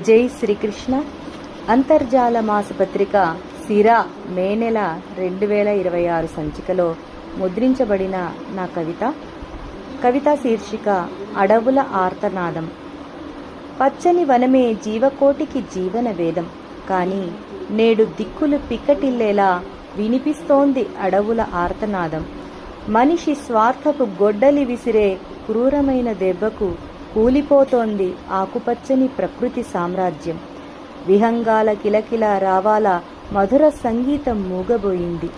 జై శ్రీకృష్ణ. అంతర్జాల మాసపత్రిక సిరా మే నెల 2026 సంచికలో ముద్రించబడిన నా కవితా శీర్షిక అడవుల ఆర్తనాదం. పచ్చని వనమే జీవకోటికి జీవన వేదం. కానీ నేడు దిక్కులు పిక్కటిల్లేలా వినిపిస్తోంది అడవుల ఆర్తనాదం. మనిషి స్వార్థపు గొడ్డలి విసిరే క్రూరమైన దెబ్బకు కూలిపోతోంది ఆకుపచ్చని ప్రకృతి సామ్రాజ్యం. విహంగాల కిలకిల రావాల మధుర సంగీతం మూగబోయింది.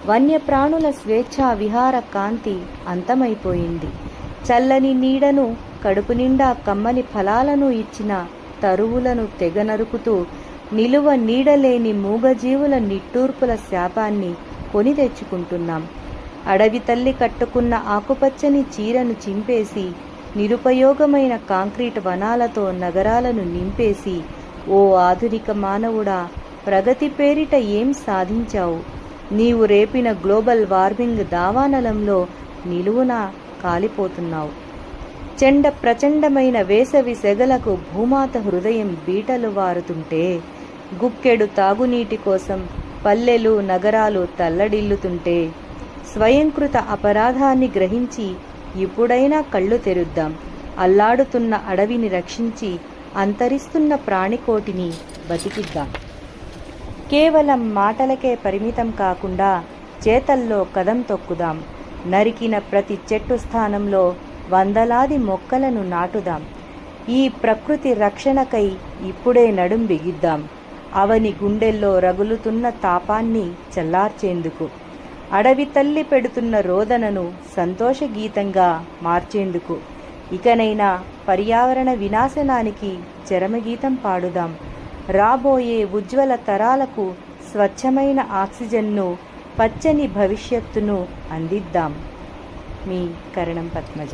వన్యప్రాణుల స్వేచ్ఛా విహార కాంతి అంతమైపోయింది. చల్లని నీడను, కడుపు నిండా కమ్మని ఫలాలను ఇచ్చిన తరువులను తెగ నరుకుతూ నిలువ నీడలేని మూగజీవుల నిట్టూర్పుల శాపాన్ని కొని తెచ్చుకుంటున్నాం. అడవి తల్లి కట్టుకున్న ఆకుపచ్చని చీరను చింపేసి నిరుపయోగమైన కాంక్రీట్ వనాలతో నగరాలను నింపేసి, ఓ ఆధునిక మానవుడా, ప్రగతి పేరిట ఏం సాధించావు? నీవు రేపిన గ్లోబల్ వార్మింగ్ దావానలంలో నిలువున కాలిపోతున్నావు. ప్రచండమైన వేసవి సెగలకు భూమాత హృదయం బీటలు వారుతుంటే, గుక్కెడు తాగునీటి కోసం పల్లెలు నగరాలు తల్లడిల్లుతుంటే, స్వయంకృత అపరాధాన్ని గ్రహించి ఇప్పుడైనా కళ్ళు తెరుద్దాం. అల్లాడుతున్న అడవిని రక్షించి అంతరిస్తున్న ప్రాణికోటిని బతికిద్దాం. కేవలం మాటలకే పరిమితం కాకుండా చేతల్లో కదం తొక్కుదాం. నరికిన ప్రతి చెట్టు స్థానంలో వందలాది మొక్కలను నాటుదాం. ఈ ప్రకృతి రక్షణకై ఇప్పుడే నడుం బిగిద్దాం. అవని గుండెల్లో రగులుతున్న తాపాన్ని చల్లార్చేందుకు, అడవి తల్లి పెడుతున్న రోదనను సంతోష గీతంగా మార్చేందుకు ఇకనైనా పర్యావరణ వినాశనానికి చరమగీతం పాడుదాం. రాబోయే ఉజ్వల తరాలకు స్వచ్ఛమైన ఆక్సిజన్ను, పచ్చని భవిష్యత్తును అందిద్దాం. మీ కరణం పద్మజ.